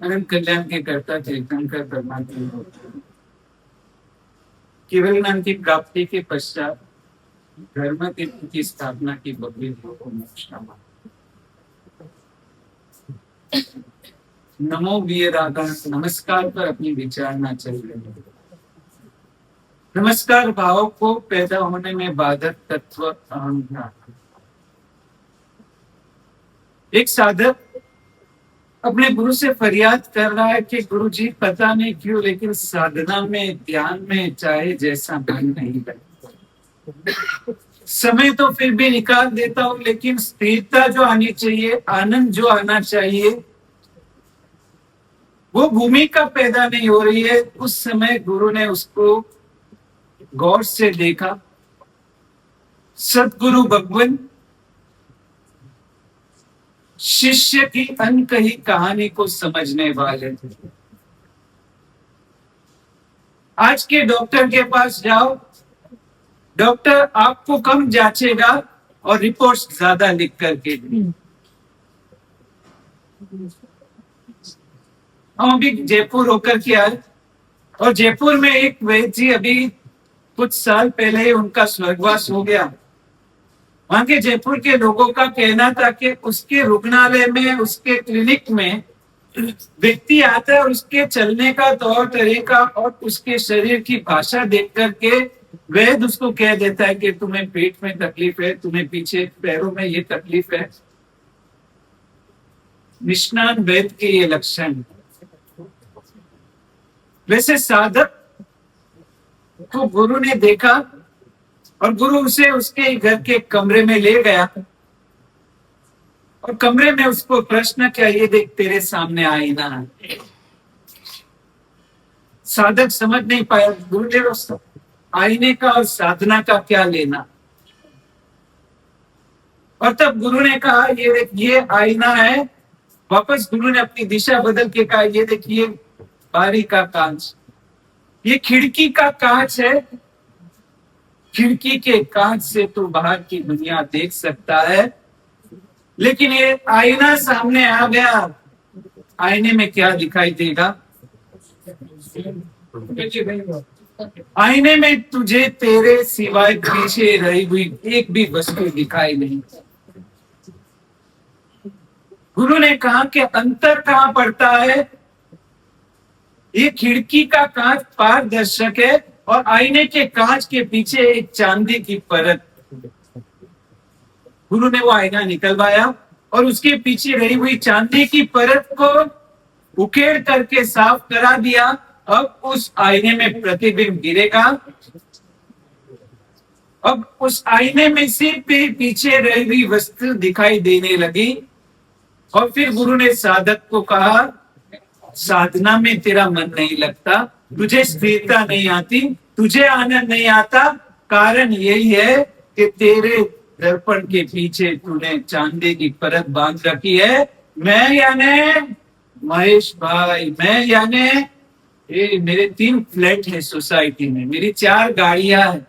अनंत कल्याण के कर्ता तीर्थंकर परमात्मा केवल नाम की प्राप्ति के पश्चात धर्म तीर्थ की स्थापना की भव्य नमो वीर राधा नमस्कार पर अपनी विचारना चल रही है। नमस्कार भाव को पैदा होने में बाधक तत्व अहंकार। एक साधक अपने गुरु से फरियाद कर रहा है कि गुरु जी पता नहीं क्यों लेकिन साधना में ध्यान में चाहे जैसा मन नहीं लगता, समय तो फिर भी निकाल देता हूं लेकिन स्थिरता जो आनी चाहिए, आनंद जो आना चाहिए, वो भूमिका पैदा नहीं हो रही है। उस समय गुरु ने उसको गौर से देखा। सदगुरु भगवान शिष्य की अनकही कहानी को समझने वाले थे। आज के डॉक्टर के पास जाओ, डॉक्टर आपको कम जांचेगा और रिपोर्ट्स ज्यादा लिख करके दें। हम अभी जयपुर होकर के आए और जयपुर में एक वैद्य जी अभी कुछ साल पहले ही उनका स्वर्गवास हो गया। वहां के जयपुर के लोगों का कहना था कि उसके रुग्णालय में, उसके क्लिनिक में व्यक्ति आता है और उसके चलने का तौर तरीका और उसके शरीर की भाषा देख करके वैद्य उसको कह देता है कि तुम्हें पेट में तकलीफ है, तुम्हें पीछे पैरों में ये तकलीफ है। निष्णात वैद्य के ये लक्षण। वैसे साधक को गुरु ने देखा और गुरु उसे उसके घर के कमरे में ले गया और कमरे में उसको प्रश्न किया, ये देख तेरे सामने आईना है। साधक समझ नहीं पाया गुरुदेव आईने का और साधना का क्या लेना। और तब गुरु ने कहा ये देख ये आईना है। वापस गुरु ने अपनी दिशा बदल के कहा ये देखिए बारी का कांच, ये खिड़की का कांच है। खिड़की के कांच से तो बाहर की दुनिया देख सकता है लेकिन ये आईना सामने आ गया, आईने में क्या दिखाई देगा? आईने में तुझे तेरे सिवाय पीछे रही हुई एक भी वस्तु दिखाई नहीं। गुरु ने कहा कि अंतर कहां पड़ता है? ये खिड़की का कांच पारदर्शक है और आईने के कांच के पीछे एक चांदी की परत। गुरु ने वो आईना निकलवाया और उसके पीछे रही हुई चांदी की परत को उकेड़ करके साफ करा दिया। अब उस आईने में प्रतिबिंब गिरेगा। अब उस आईने में सिर्फ पीछे रही हुई वस्तु दिखाई देने लगी। और फिर गुरु ने साधक को कहा साधना में तेरा मन नहीं लगता, तुझे स्थिरता नहीं आती, तुझे आनंद नहीं आता, कारण यही है कि तेरे दर्पण के पीछे तूने चांदी की परत बांध रखी है। मैं यानी महेश भाई, मैं यानी मेरे 3 फ्लैट है सोसाइटी में, मेरी 4 गाड़ियां हैं,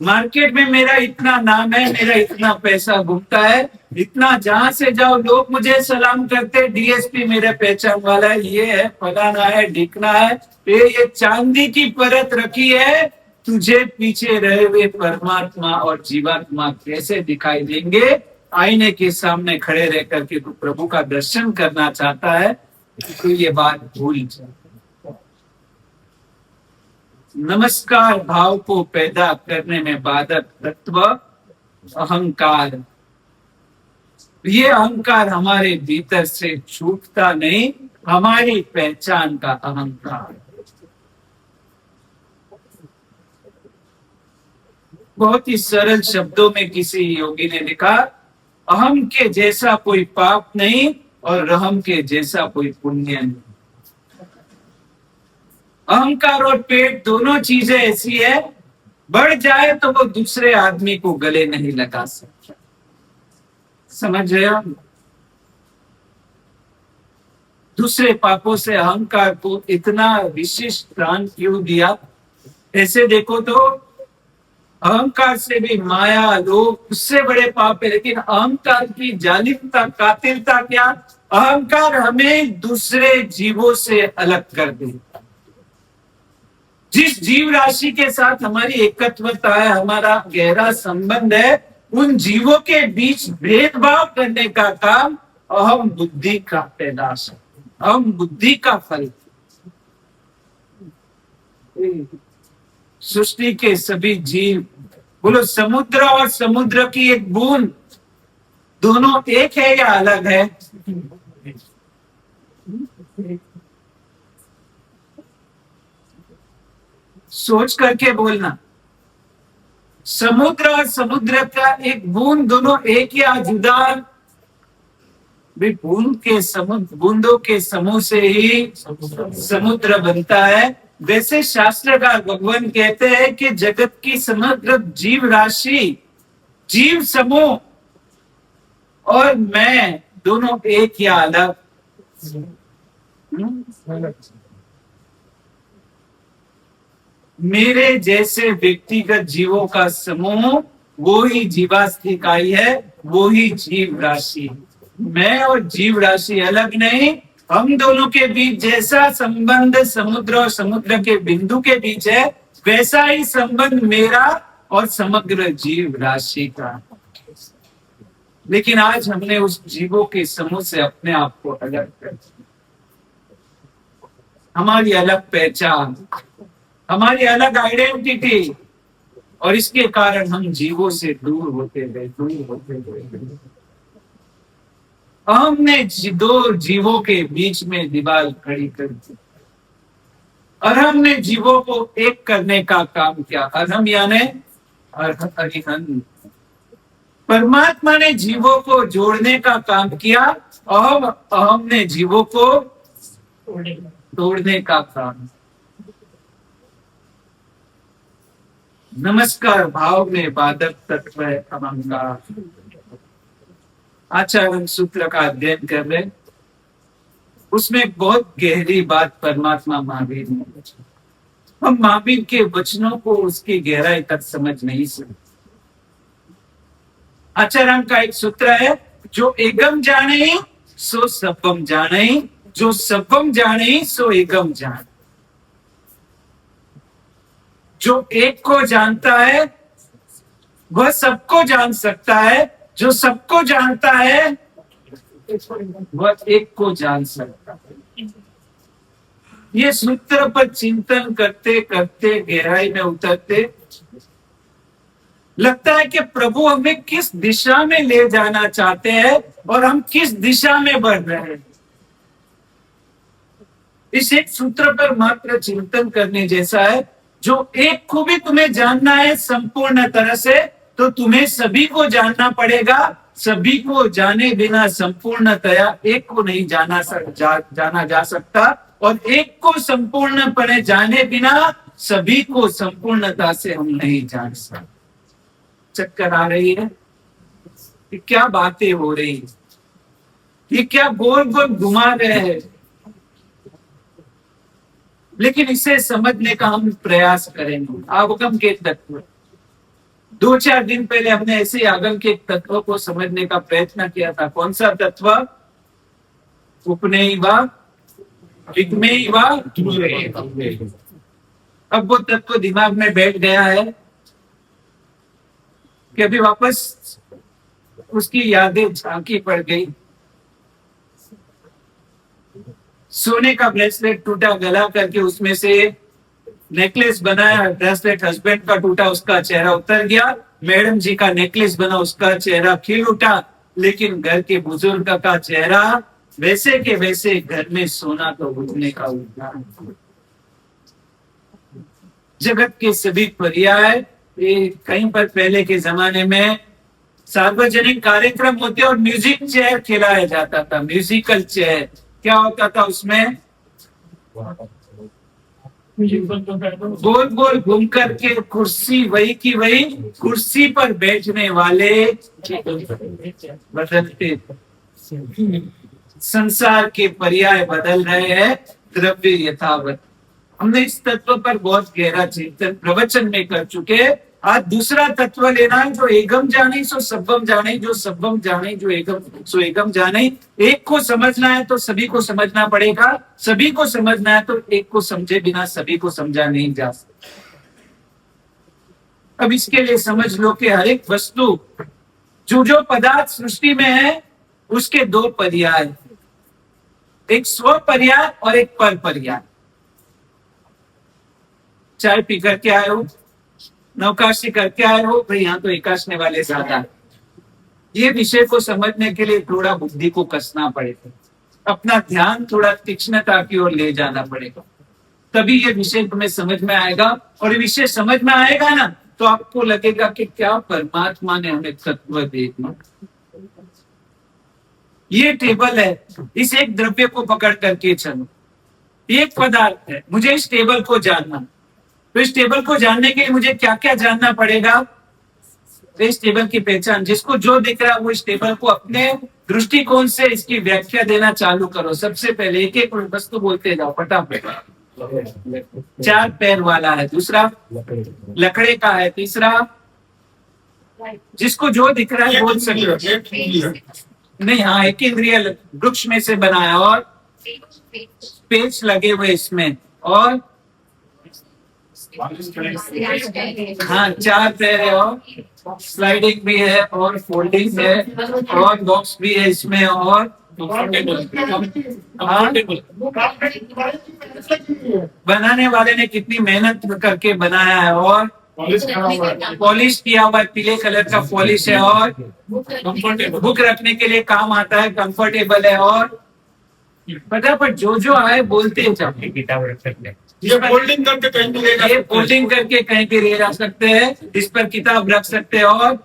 मार्केट में मेरा इतना नाम है, मेरा इतना पैसा घूमता है, इतना जहां से जाओ लोग मुझे सलाम करते, डीएसपी मेरा पहचान वाला है, ये है फलाना है ढिकना है। ये चांदी की परत रखी है, तुझे पीछे रहे हुए परमात्मा और जीवात्मा कैसे दिखाई देंगे? आईने के सामने खड़े रह करके तू प्रभु का दर्शन करना चाहता है तो ये बात भूल जा। नमस्कार भाव को पैदा करने में बाधक तत्व अहंकार। ये अहंकार हमारे भीतर से छूटता नहीं, हमारी पहचान का अहंकार। बहुत ही सरल शब्दों में किसी योगी ने लिखा, अहम के जैसा कोई पाप नहीं और रहम के जैसा कोई पुण्य नहीं। अहंकार और पेट दोनों चीजें ऐसी है, बढ़ जाए तो वो दूसरे आदमी को गले नहीं लगा सकता। समझ रहे हो? दूसरे पापों से अहंकार को इतना विशिष्ट स्थान क्यों दिया? ऐसे देखो तो अहंकार से भी माया, लोभ उससे बड़े पाप है। लेकिन अहंकार की जालिमता, कातिलता क्या? अहंकार हमें दूसरे जीवों से अलग कर देता। जिस जीव राशि के साथ हमारी एकत्वता है, हमारा गहरा संबंध है, उन जीवों के बीच भेदभाव करने का काम अहम बुद्धि का पैदाश है, अहम बुद्धि का फल। सृष्टि के सभी जीव, बोलो समुद्र और समुद्र की एक बूंद, दोनों एक है या अलग है? सोच करके बोलना। समुद्र और समुद्र का एक बूंद दोनों एक या जुदा? भी बूंद के समुद्र, बूंदों के समूह से ही समुद्र बनता है। वैसे शास्त्रकार भगवान कहते हैं कि जगत की समग्र जीव राशि, जीव समूह और मैं दोनों एक या अलग? मेरे जैसे व्यक्तिगत जीवों का समूह वो ही जीवाश्म इकाई है, वो ही जीव राशि। मैं और जीव राशि अलग नहीं। हम दोनों के बीच जैसा संबंध समुद्र और समुद्र के बिंदु के बीच है, वैसा ही संबंध मेरा और समग्र जीव राशि का। लेकिन आज हमने उस जीवों के समूह से अपने आप को अलग कर दिया। हमारी अलग पहचान, हमारी अलग आइडेंटिटी, और इसके कारण हम जीवों से दूर होते गए, दूर होते गए। हमने दो जीवों के बीच में दीवार खड़ी कर दी और हमने जीवों को एक करने का काम किया। अरहम यानी अरिहंत। परमात्मा ने जीवों को जोड़ने का काम किया, अहम ने जीवों को तोड़ने का काम। नमस्कार भाव में बाधक तत्व है अहंकार। आचरण सूत्र का अध्ययन कर रहे, उसमें बहुत गहरी बात परमात्मा महावीर ने। हम महावीर के वचनों को उसकी गहराई तक समझ नहीं सकते। आचरण का एक सूत्र है, जो एकम जाने सो सबम जाने, जो सबम जाने सो एकम जाने। जो एक को जानता है वह सबको जान सकता है, जो सबको जानता है वह एक को जान सकता है। ये सूत्र पर चिंतन करते करते गहराई में उतरते लगता है कि प्रभु हमें किस दिशा में ले जाना चाहते हैं और हम किस दिशा में बढ़ रहे हैं। इस एक सूत्र पर मात्र चिंतन करने जैसा है। जो एक को भी तुम्हें जानना है संपूर्ण तरह से, तो तुम्हें सभी को जानना पड़ेगा। सभी को जाने बिना संपूर्णतया एक को नहीं जाना जा सकता, और एक को संपूर्णपणे जाने बिना सभी को संपूर्णता से हम नहीं जान सकते। चक्कर आ रही है? ये क्या बातें हो रही है? ये क्या गोल गोल घुमा रहे हैं? लेकिन इसे समझने का हम प्रयास करेंगे। आगम के तत्व, 2-4 दिन पहले हमने ऐसे आगम के तत्वों को समझने का प्रयत्न किया था। कौन सा तत्व? उपनेय व विगमेय व ध्रुवेय। अब वो तत्व दिमाग में बैठ गया है कि अभी वापस उसकी यादें झांकी पड़ गई। सोने का ब्रेसलेट टूटा, गला करके उसमें से नेकलेस बनाया। ब्रेसलेट हस्बैंड का टूटा, उसका चेहरा उतर गया। मैडम जी का नेकलेस बना, उसका चेहरा खिल उठा। लेकिन घर के बुजुर्ग का चेहरा वैसे के वैसे, घर में सोना तो उठने का उठा। जगत के सभी पर्याय कहीं पर पहले के जमाने में सार्वजनिक कार्यक्रम होते और म्यूजिक चेयर खिलाया जाता था। म्यूजिकल चेयर क्या होता था? उसमें गोल गोल घूम करके कुर्सी वही की वही, कुर्सी पर बैठने वाले बदलते। संसार के पर्याय बदल रहे हैं, द्रव्य यथावत। हमने इस तत्व पर बहुत गहरा चिंतन प्रवचन में कर चुके। आज दूसरा तत्व लेना है, जो एकम जाने सो सबम जाने, जो सबम जाने जो एकम सो एकम जाने। एक को समझना है तो सभी को समझना पड़ेगा, सभी को समझना है तो एक को समझे बिना सभी को समझा नहीं जा सकता। अब इसके लिए समझ लो कि हर एक वस्तु, जो पदार्थ सृष्टि में है, उसके दो पर्याय, एक स्व पर्याय और एक पर पर्याय। चाय पी करके आए हो, नौकाशी करके आए हो, भाई यहाँ तो एकाशने वाले ज्यादा है। ये विषय को समझने के लिए थोड़ा बुद्धि को कसना पड़ेगा, अपना ध्यान थोड़ा तीक्ष्णता की ओर ले जाना पड़ेगा, तभी ये विषय तुम्हें समझ में आएगा। और ये विषय समझ में आएगा ना, तो आपको लगेगा कि क्या परमात्मा ने हमें तत्व दे दिया। ये टेबल है, इस एक द्रव्य को पकड़ करके चलो, एक पदार्थ है, मुझे इस टेबल को जानना, तो इस टेबल को जानने के लिए मुझे क्या क्या जानना पड़ेगा? तो इस टेबल की पहचान, जिसको जो दिख रहा है वो इस टेबल को अपने दृष्टिकोण से इसकी व्याख्या देना चालू करो। सबसे पहले एक एक वस्तु बोलते जाओ फटाफट। 4 पैर वाला है, दूसरा लकड़े का है, तीसरा जिसको जो दिख रहा है बोल सकते नहीं, हाँ एक इंद्रिय वृक्ष में से बना है, और पेच लगे हुए इसमें, और हाँ 4 पैर है, और स्लाइडिंग भी है, और फोल्डिंग है, और बॉक्स भी है इसमें, और बनाने वाले ने कितनी मेहनत करके बनाया है, और पॉलिश किया हुआ पीले कलर का पॉलिश है, और बुक रखने के लिए काम आता है, कंफर्टेबल है, और फटाफट जो आए बोलते जाओ। ये फोल्डिंग करके कहीं भी ले जा, ये फोल्डिंग करके कहीं भी ले जा सकते हैं, इस पर किताब रख सकते हैं, और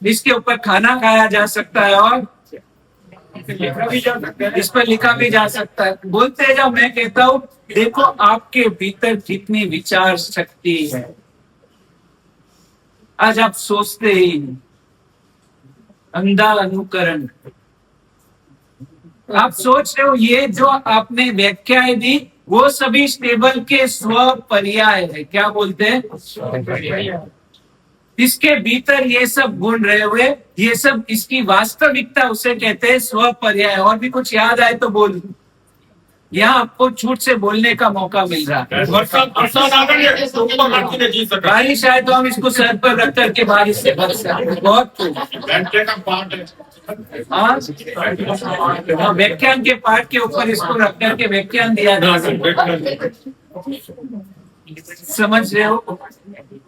इसके ऊपर खाना खाया जा सकता है, और इस पर लिखा भी जा सकता है। बोलते जाओ, मैं कहता हूँ देखो आपके भीतर कितनी विचार शक्ति है, आज आप सोचते ही अंधा अनुकरण, आप सोच रहे हो ये जो आपने व्याख्याएं दी वो सभी इस टेबल के स्व पर्याय है। क्या बोलते हैं? इसके भीतर ये सब गुण रहे हुए, ये सब इसकी वास्तविकता, उसे कहते हैं स्व पर्याय। और भी कुछ याद आए तो बोल, यहाँ आपको छूट से बोलने का मौका मिल रहा है। बारिश आए तो हम इसको सर पर रख करके बारिश से बच सकते, बहुत व्याख्यान के पाठ के ऊपर इसको रख करके व्याख्यान दिया जा सकता। समझ रहे हो?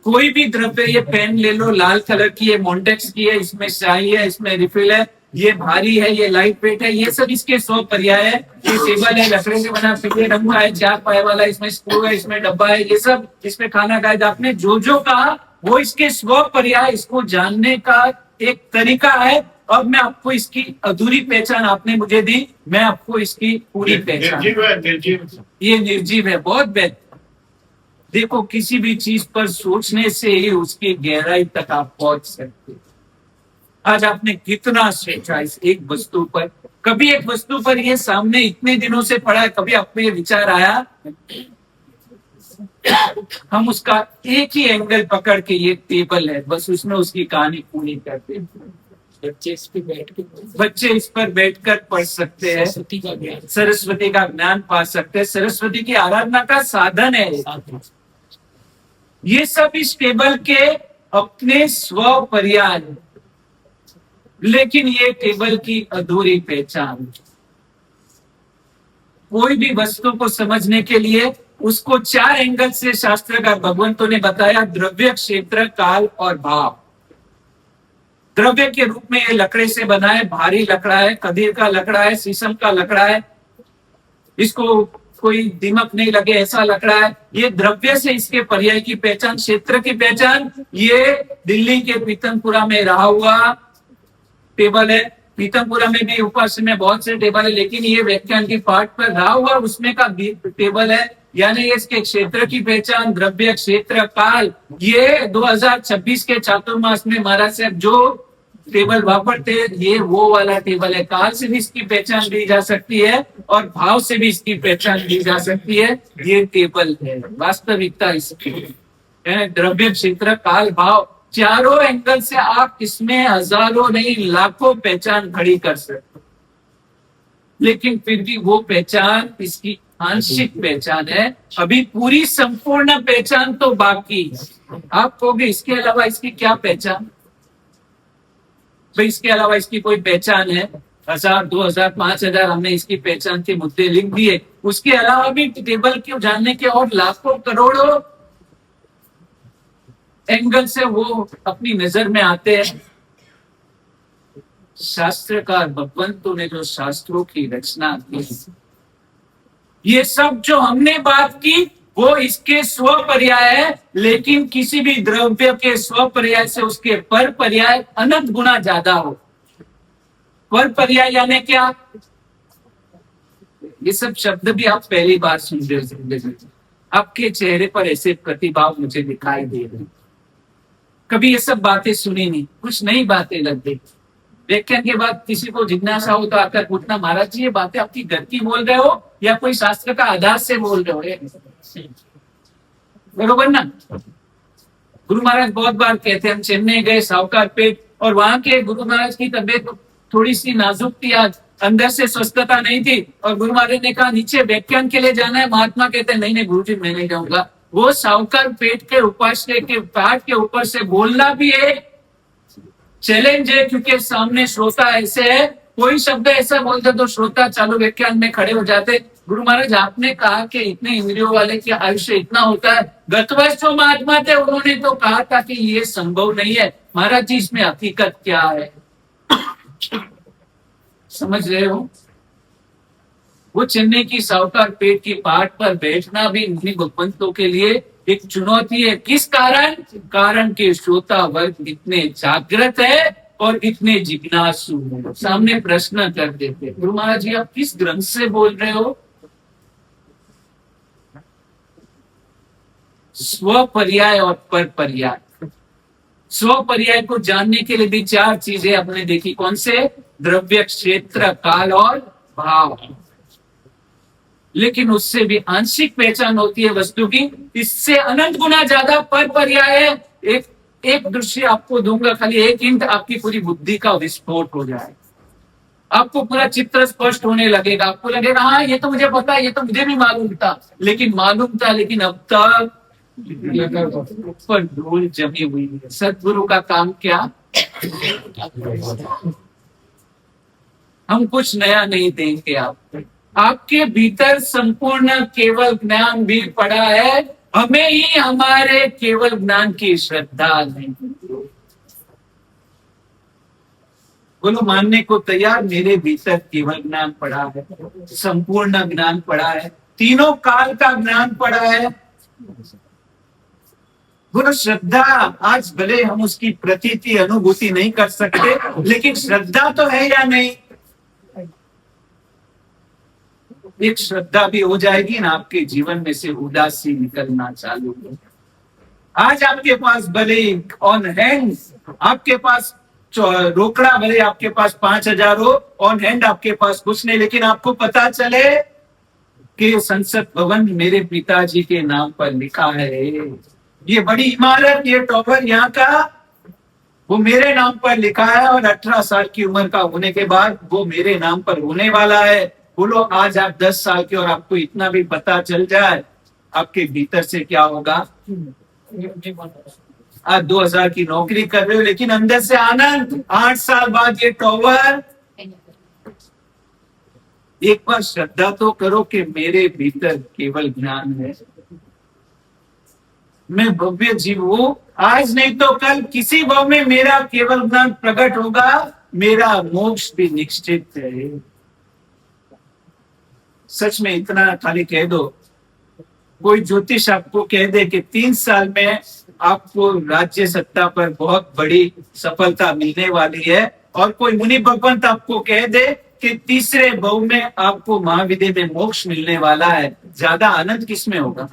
कोई भी द्रव्य, ये पेन ले लो लाल कलर की, ये मॉन्टेक्स की है, इसमें स्याही है, इसमें रिफिल है, ये भारी है, ये लाइट वेट है, ये सब इसके 100 पर्याय है। ये टेबल है लकड़ी से बना, पीले रंग है, 4 पाए वाला, इसमें स्क्रू है, इसमें डब्बा है, ये सब इसमें खाना खाया। आपने जो कहा वो इसके 100 पर्याय, इसको जानने का एक तरीका है। अब मैं आपको इसकी अधूरी पहचान आपने मुझे दी, मैं आपको इसकी पूरी पहचान, ये निर्जीव है, बहुत बेहतर। देखो किसी भी चीज पर सोचने से ही उसकी गहराई तक आप पहुंच सकते। आज आपने कितना सोचा इस एक वस्तु पर, कभी एक वस्तु पर ये सामने इतने दिनों से पड़ा है, कभी आपको ये विचार आया हम उसका एक ही एंगल पकड़ के, ये टेबल है बस उसमें उसकी कहानी पूरी करते हैं। बच्चे इस पर बैठकर पढ़ सकते हैं, सरस्वती का ज्ञान पा सकते हैं, सरस्वती की आराधना का साधन है। ये सब इस टेबल के अपने स्व पर्याय, लेकिन ये टेबल की अधूरी पहचान। कोई भी वस्तु को समझने के लिए उसको 4 एंगल से शास्त्र का भगवंतों ने बताया, द्रव्य, क्षेत्र, काल और भाव। द्रव्य के रूप में ये लकड़े से बना है, भारी लकड़ा है, खदीर का लकड़ा है, शीशम का लकड़ा है, इसको कोई दीमक नहीं लगे ऐसा लकड़ा है। ये द्रव्य से इसके पर्याय की पहचान। क्षेत्र की पहचान, ये दिल्ली के पीतमपुरा में रहा हुआ टेबल है। पीतमपुरा में भी ऊपर में बहुत से टेबल है, लेकिन ये व्याख्यान की पाठ पर रहा हुआ उसमें का टेबल है। यानी इसके क्षेत्र की पहचान, द्रव्य, क्षेत्र, काल, ये 2026 के चातुर्मास में महाराज साहब जो टेबल वापरते हैं, ये वो वाला टेबल है। काल से भी इसकी पहचान दी जा सकती है और भाव से भी इसकी पहचान दी जा सकती है। ये टेबल है, वास्तविकता इसकी है। द्रव्य, क्षेत्र, काल, भाव, चारों एंगल से आप इसमें हजारों नहीं लाखों पहचान खड़ी कर सकते, लेकिन फिर भी वो पहचान इसकी आंशिक पहचान है। अभी पूरी संपूर्ण पहचान तो बाकी है। आप कहोगे इसके अलावा इसकी क्या पहचान? भाई इसके अलावा इसकी कोई पहचान है? 1000, 2000, 5000 हमने इसकी पहचान के मुद्दे लिख दिए। उसके अलावा भी टेबल क्यों जानने के और लाखों करोड़ों एंगल से वो अपनी नजर में आते हैं। शास्त्रकार भगवंतों ने जो शास्त्रों की रचना की, ये सब जो हमने बात की वो इसके स्व पर्याय है, लेकिन किसी भी द्रव्य के स्व पर्याय से उसके पर पर्याय अनंत गुना ज्यादा हो। पर पर्याय यानी क्या? ये सब शब्द भी आप पहली बार सुन रहे हो जिंदगी में। आपके चेहरे पर ऐसे प्रतिभाव मुझे दिखाई दे रहे, कभी ये सब बातें सुनी नहीं, कुछ नई बातें लग गई। व्याख्यान के बाद किसी को जिज्ञासा हो तो आकर पूछना, महाराज जी ये बातें आपकी घर की बोल रहे हो या कोई शास्त्र का आधार से बोल रहे हो? बरोबर ना? गुरु महाराज बहुत बार कहते हैं, हम चेन्नई गए साहूकार पेट, और वहां के गुरु महाराज की तबीयत थोड़ी सी नाजुक थी, आज अंदर से स्वस्थता नहीं थी, और गुरु महाराज ने कहा नीचे व्याख्यान के लिए जाना है। महात्मा कहते हैं नहीं नहीं गुरु जी मैं नहीं जाऊंगा। वो साहूकार पेट के उपास्य के पाठ के ऊपर से बोलना भी एक चैलेंज है, क्योंकि सामने श्रोता ऐसे है, कोई शब्द ऐसा बोलते तो श्रोता चालू व्याख्यान में खड़े हो जाते। गुरु महाराज आपने कहा कि इतने इंद्रियों वाले की आयुष्य इतना होता है। गत वर्ष जो महात्मा थे उन्होंने तो कहा था कि ये संभव नहीं है। महाराज जी इसमें हकीकत क्या है? समझ रहे हो? वो चेन्नई की साहूकार पेट की पाठ पर बैठना भी मुनि भगवंतों के लिए एक चुनौती है। किस कारण? कारण के श्रोता वर्ग इतने जागृत है और इतने जिज्ञासु है, सामने प्रश्न कर देते, गुरु महाराज जी आप किस ग्रंथ से बोल रहे हो? स्व पर्याय और पर पर्याय। स्व पर्याय को जानने के लिए भी चार चीजें आपने देखी, कौन से? द्रव्य, क्षेत्र, काल और भाव। लेकिन उससे भी आंशिक पहचान होती है वस्तु की, इससे अनंत गुना ज्यादा पर पर्याय है। एक दृश्य आपको दूंगा, खाली एक इंट, आपकी पूरी बुद्धि का विस्फोट हो जाए, आपको पूरा चित्र स्पष्ट होने लगेगा। आपको लगेगा हाँ ये तो मुझे पता है, ये तो मुझे भी मालूम था, लेकिन अब तक ऊपर धूल जमी हुई है। सदगुरु का काम क्या? हम कुछ नया नहीं देंगे आपको, आपके भीतर संपूर्ण केवल ज्ञान भी पड़ा है, हमें ही हमारे केवल ज्ञान की श्रद्धा नहीं। बोलो मानने को तैयार, मेरे भीतर केवल ज्ञान पड़ा है, संपूर्ण ज्ञान पड़ा है, तीनों काल का ज्ञान पड़ा है। बोलो श्रद्धा, आज भले हम उसकी प्रतीति अनुभूति नहीं कर सकते, लेकिन श्रद्धा तो है या नहीं? एक श्रद्धा भी हो जाएगी ना, आपके जीवन में से उदासी निकलना चालू हो। आज आपके पास भले ऑन हैंड, आपके पास रोकड़ा भले आपके पास 5000 हो, ऑन हैंड आपके पास कुछ नहीं, लेकिन आपको पता चले कि संसद भवन मेरे पिताजी के नाम पर लिखा है, ये बड़ी इमारत, ये टॉवर यहाँ का वो मेरे नाम पर लिखा है, और 18 साल की उम्र का होने के बाद वो मेरे नाम पर होने वाला है। बोलो आज आप 10 साल के और आपको इतना भी पता चल जाए, आपके भीतर से क्या होगा? आज 2000 की नौकरी कर रहे हो, लेकिन अंदर से आनंद। 8 साल बाद ये टॉवर। एक बार श्रद्धा तो करो कि मेरे भीतर केवल ज्ञान है, मैं भव्य जीव हूं, आज नहीं तो कल किसी भाव में मेरा केवल ज्ञान प्रकट होगा, मेरा मोक्ष भी निश्चित है। सच में इतना खाली कह दो, कोई ज्योतिष आपको कह दे कि 3 साल में आपको राज्य सत्ता पर बहुत बड़ी सफलता मिलने वाली है, और कोई मुनि भगवंत आपको कह दे कि तीसरे भव में आपको महाविद्या में मोक्ष मिलने वाला है, ज्यादा आनंद किसमें होगा?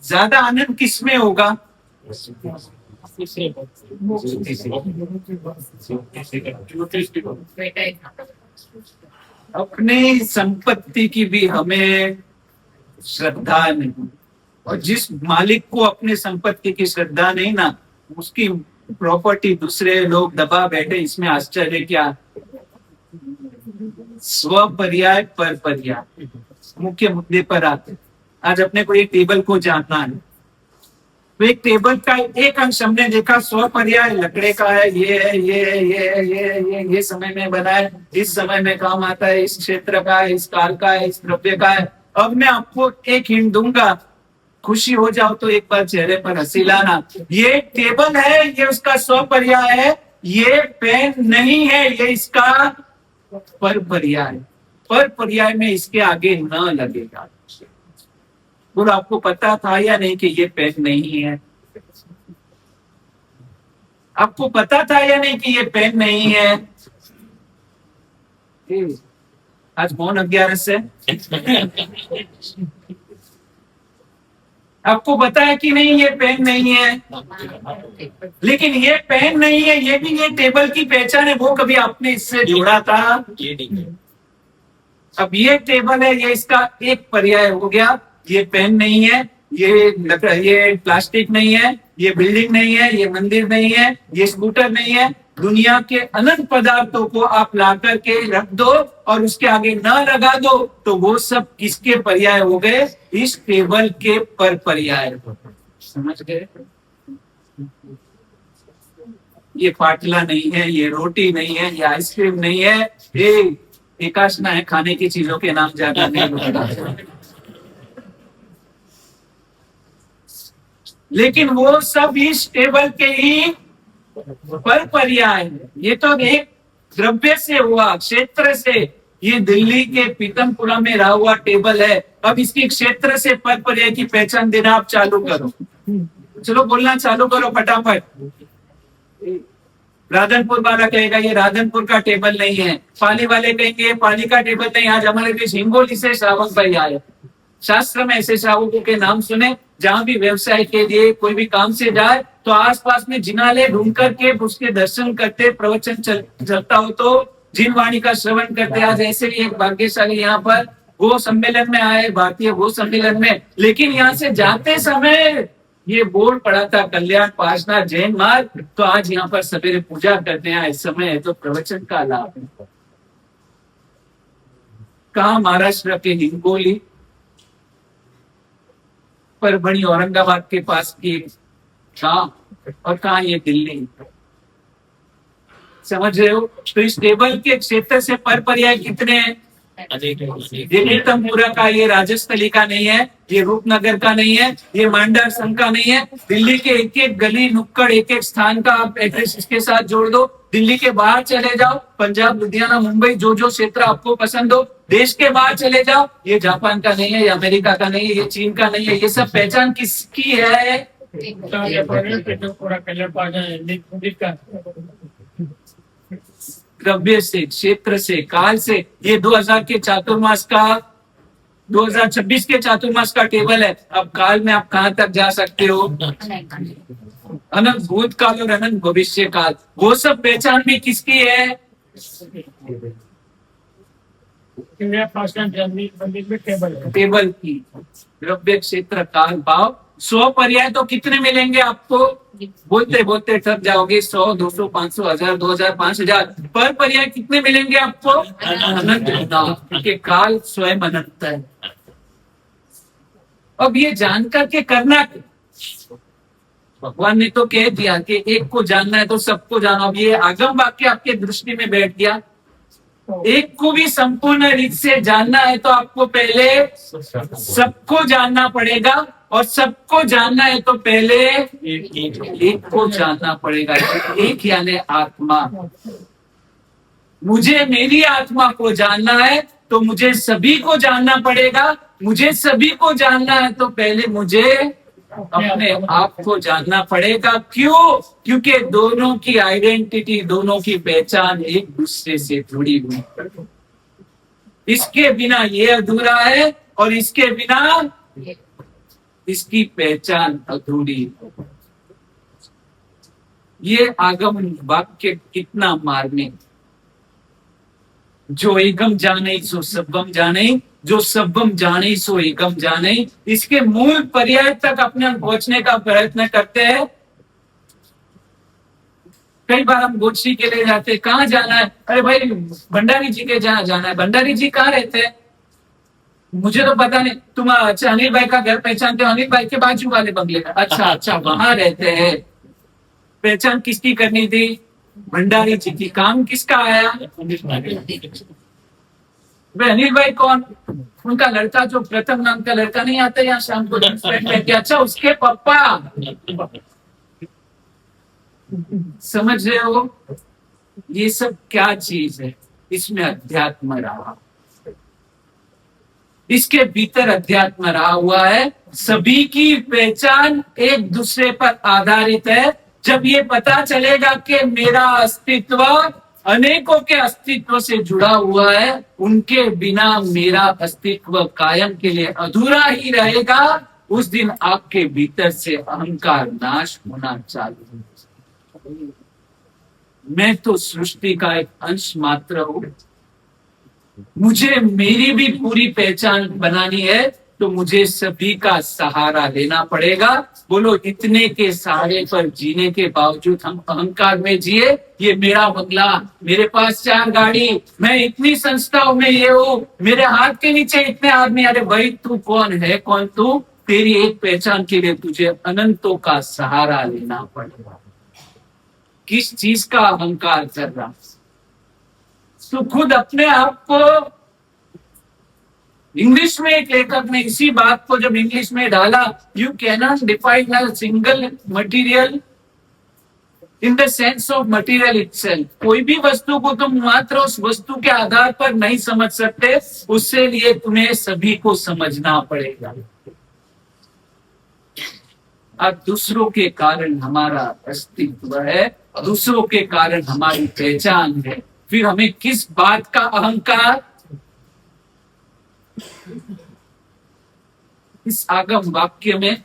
ज्यादा आनंद किसमें होगा? अपनी संपत्ति की भी हमें श्रद्धा नहीं, और जिस मालिक को अपने संपत्ति की श्रद्धा नहीं ना, उसकी प्रॉपर्टी दूसरे लोग दबा बैठे, इसमें आश्चर्य क्या। स्व पर्याय पर पर्याय मुख्य मुद्दे पर आते। आज अपने को एक टेबल को जानना है, तो एक टेबल का एक अंश हमने देखा स्व पर्याय लकड़े का है, ये है, ये है, ये है, ये है, ये समय में बना है, इस समय में काम आता है, इस क्षेत्र का है, इस काल का है, इस द्रव्य का है। अब मैं आपको एक हिंट दूंगा, खुशी हो जाओ तो एक बार चेहरे पर हंसी लाना। ये टेबल है, ये उसका स्व पर्याय है, ये पेन नहीं है, ये इसका पर पर्याय। पर पर्याय में इसके आगे न लगेगा। बोलो आपको पता था या नहीं कि ये पेन नहीं है? आपको पता था या नहीं कि ये पेन नहीं है? आज कौन 11 है? आपको पता है कि नहीं ये पेन नहीं है? लेकिन ये पेन नहीं है, ये भी ये टेबल की पहचान है, वो कभी आपने इससे जोड़ा था? अब ये टेबल है, ये इसका एक पर्याय हो गया। ये पेन नहीं है, ये प्लास्टिक नहीं है, ये बिल्डिंग नहीं है, ये मंदिर नहीं है, ये स्कूटर नहीं है। दुनिया के अनंत पदार्थों को आप ला करके रख दो और उसके आगे न लगा दो तो वो सब किसके पर्याय हो गए? इस टेबल के पर पर्याय। समझ गए? ये पाटला नहीं है, ये रोटी नहीं है, ये आइसक्रीम नहीं है, ये एकाशना है, खाने की चीजों के नाम ज्यादा नहीं। लेकिन वो सब इस टेबल के ही पर पर्याय है। ये तो एक द्रव्य से हुआ, क्षेत्र से। ये दिल्ली के पीतमपुरा में रहा हुआ टेबल है। अब इसकी क्षेत्र से पर पर्याय की पहचान देना आप चालू करो। चलो बोलना चालू करो फटाफट। राधनपुर वाला कहेगा ये राधनपुर का टेबल नहीं है, पाली वाले कहेंगे पाली का टेबल नहीं। आज हमारे देश हिंगोली से श्रावक भाई आए। शास्त्र में ऐसे श्रावकों के नाम सुने, जहां भी व्यवसाय के लिए कोई भी काम से जाए तो आसपास में जिनालय ढूंढ करके उसके दर्शन करते, प्रवचन चलता हो तो जिन वाणी का श्रवण करते। आज ऐसे ही एक भाग्यशाली यहाँ पर वो सम्मेलन में आए, भारतीय वो सम्मेलन में। लेकिन यहाँ से जाते समय ये बोर्ड पड़ा था कल्याण पासना जैन मार्ग, तो आज यहाँ पर सवेरे पूजा करते हैं, इस समय है तो प्रवचन का लाभ है। कहा महाराष्ट्र के हिंगोली, परभणी औरंगाबाद के पास की गांव, और कहा ये दिल्ली। समझ रहे हो? तो इस टेबल के क्षेत्र से पर पर्याय कितने हैं? ये नीतमपुरा का, ये राजस्थली का नहीं है, ये रूपनगर का नहीं है, ये मांडर संघ का नहीं है। दिल्ली के एक एक गली नुक्कड़, एक एक स्थान का आप एड्रेस इसके साथ जोड़ दो। दिल्ली के बाहर चले जाओ, पंजाब, लुधियाना, मुंबई, जो जो क्षेत्र आपको पसंद हो। देश के बाहर चले जाओ, ये जापान का नहीं है, ये अमेरिका का नहीं है, ये चीन का नहीं है। ये सब पहचान किसकी है? द्रव्य से, क्षेत्र से, काल से। ये 2000 के चातुर्मास का, 2026 के चातुर्मास का टेबल है। अब काल में आप कहां तक जा सकते हो? अनंत भूतकाल और अनंत भविष्य काल। वो सब पहचान भी किसकी है? टेबल की। द्रव्य, क्षेत्र, काल, भाव। 100 पर्याय तो कितने मिलेंगे आपको? बोलते बोलते थक जाओगे। 100, 200, 500, 1000, 2000, 5000। पर पर्याय कितने मिलेंगे आपको? अनंत। क्योंकि काल स्वयं अनंत है। अब ये जान करके करना, भगवान ने तो कह दिया कि एक को जानना है तो सबको जानो। अब ये आगम वाक्य आपके दृष्टि में बैठ गया। एक को भी संपूर्ण रीत से जानना है तो आपको पहले सबको जानना पड़ेगा, और सबको जानना है तो पहले एक को जानना पड़ेगा। एक यानी आत्मा। मुझे मेरी आत्मा को जानना है तो मुझे सभी को जानना पड़ेगा। मुझे सभी को जानना है तो पहले मुझे अपने आप को जानना पड़ेगा। क्यों? क्योंकि दोनों की आइडेंटिटी, दोनों की पहचान एक दूसरे से जुड़ी हुई। इसके बिना ये अधूरा है और इसके बिना इसकी पहचान अधूरी। ये आगम वाक्य कितना मार्मिक। जो एकम जाने सो सबम जाने, जो सबम जाने सो एकम जाने, इसके मूल पर्याय तक अपने पहुंचने का प्रयत्न करते हैं। कई बार हम गोष्ठी के लिए जाते, कहाँ जाना है? अरे भाई भंडारी जी के जहाँ जाना है। भंडारी जी कहाँ रहते हैं? मुझे तो पता नहीं। तुम अच्छा अनिल भाई का घर पहचानते हो? अनिल भाई के बाजू वाले बंगले में। अच्छा अच्छा, वहां रहते हैं। पहचान किसकी करनी थी? भंडारी जी की। काम किसका आया? वे अनिल भाई कौन? उनका लड़का, जो प्रथम नाम का लड़का नहीं आता यहाँ शाम को लेके, अच्छा उसके पापा। समझ रहे हो? ये सब क्या चीज है? इसमें अध्यात्म रहा, इसके भीतर अध्यात्म रहा हुआ है। सभी की पहचान एक दूसरे पर आधारित है। जब ये पता चलेगा कि मेरा अस्तित्व अनेकों के अस्तित्व से जुड़ा हुआ है, उनके बिना मेरा अस्तित्व कायम के लिए अधूरा ही रहेगा, उस दिन आपके भीतर से अहंकार नाश होना चालू होगा। मैं तो सृष्टि का एक अंश मात्र हूं। मुझे मेरी भी पूरी पहचान बनानी है, तो मुझे सभी का सहारा लेना पड़ेगा। बोलो, इतने के सहारे पर जीने के बावजूद हम अहंकार में जिए। ये मेरा बंगला, मेरे पास 4 गाड़ी, मैं इतनी संस्थाओं में ये हूँ, मेरे हाथ के नीचे इतने आदमी। अरे भाई तू कौन है? कौन तू? तेरी एक पहचान के लिए तुझे अनंतों का सहारा लेना पड़ेगा। किस चीज का अहंकार कर रहा? तो खुद अपने आप को, इंग्लिश में एक लेखक ने इसी बात को जब इंग्लिश में डाला, you can not define a single material in the sense of material itself. कोई भी वस्तु को तुम मात्र उस वस्तु के आधार पर नहीं समझ सकते, उससे लिए तुम्हें सभी को समझना पड़ेगा। अब दूसरों के कारण हमारा अस्तित्व है, दूसरों के कारण हमारी पहचान है, फिर हमें किस बात का अहंकार? इस आगम वाक्य में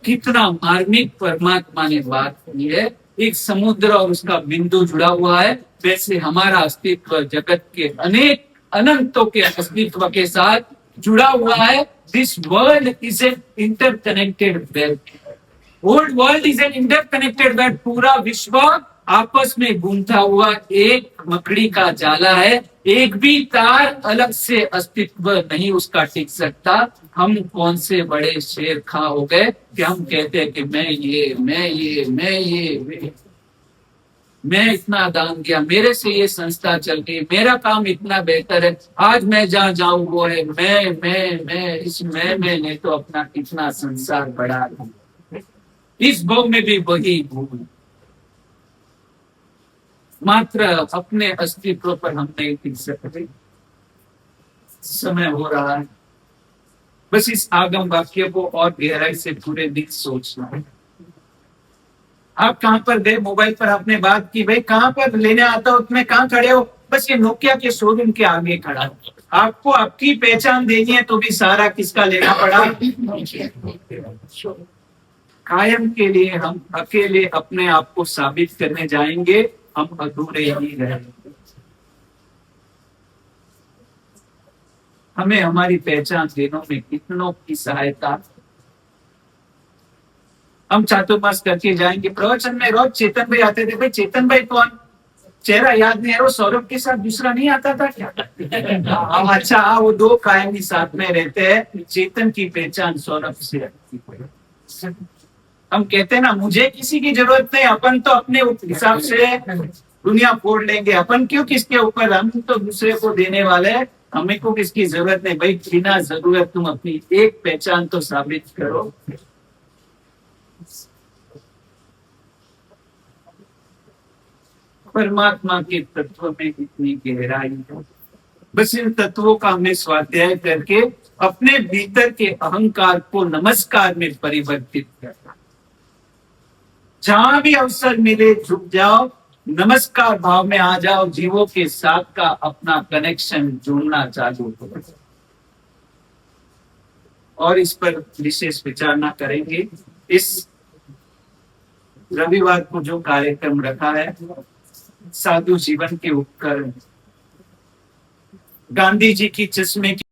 कितना मार्मिक परमात्मा ने बात की है। एक समुद्र और उसका बिंदु जुड़ा हुआ है, वैसे हमारा अस्तित्व जगत के अनेक अनंतों के अस्तित्व के साथ जुड़ा हुआ है। This world is an interconnected web. Old world is an interconnected web. पूरा विश्व आपस में घूमता हुआ एक मकड़ी का जाला है। एक भी तार अलग से अस्तित्व नहीं उसका टिक सकता। हम कौन से बड़े शेर खा हो गए कि हम कहते हैं कि मैं ये, मैं ये, मैं ये, मैं इतना दान दिया, मेरे से ये संस्था चल गई, मेरा काम इतना बेहतर है, आज मैं जहां जाऊं वो है मैं। इस मैं ने तो अपना इतना संसार बढ़ा दिया। इस भव में भी वही भूल, मात्र अपने अस्तित्व पर हम नहीं टिक सकते। समय हो रहा है, बस इस आगम वाक्य को और गहराई से पूरे दिन सोचना है। आप कहां पर गए? मोबाइल पर आपने बात की, भाई कहां पर लेने आता हो? तुम्हें कहां खड़े हो? बस ये नोकिया के शोरूम के आगे खड़ा हो। आपको आपकी पहचान देनी है, तो भी सारा किसका लेना पड़ा? कायम के लिए हम अकेले अपने आप को साबित करने जाएंगे, हम अधूरे ही रहेंगे। हमें हमारी पहचान देने में कितनों की सहायता। हम चातुर्मास करके जाएंगे। प्रवचन में रोज चेतन भाई आते थे। भाई चेतन भाई कौन? चेहरा याद नहीं है। वो सौरभ के साथ दूसरा नहीं आता था क्या? अच्छा, वो 2 कायमी साथ में रहते हैं। चेतन की पहचान सौरभ से रखती है। हम कहते हैं ना, मुझे किसी की जरूरत नहीं, अपन तो अपने हिसाब से दुनिया फोड़ लेंगे। अपन क्यों किसके ऊपर? हम तो दूसरे को देने वाले हैं, हमें को किसकी जरूरत नहीं। भाई बिना जरूरत तुम अपनी एक पहचान तो साबित करो। परमात्मा के तत्व में इतनी गहराई है। बस इन तत्वों का हमें स्वाध्याय करके अपने भीतर के अहंकार को नमस्कार में परिवर्तित करना। जहां भी अवसर मिले झुक जाओ, नमस्कार भाव में आ जाओ, जीवों के साथ का अपना कनेक्शन जोड़ना चालू करो। और इस पर विशेष विचारना करेंगे। इस रविवार को जो कार्यक्रम रखा है, साधु जीवन के उपकरण, गांधी जी की चश्मे की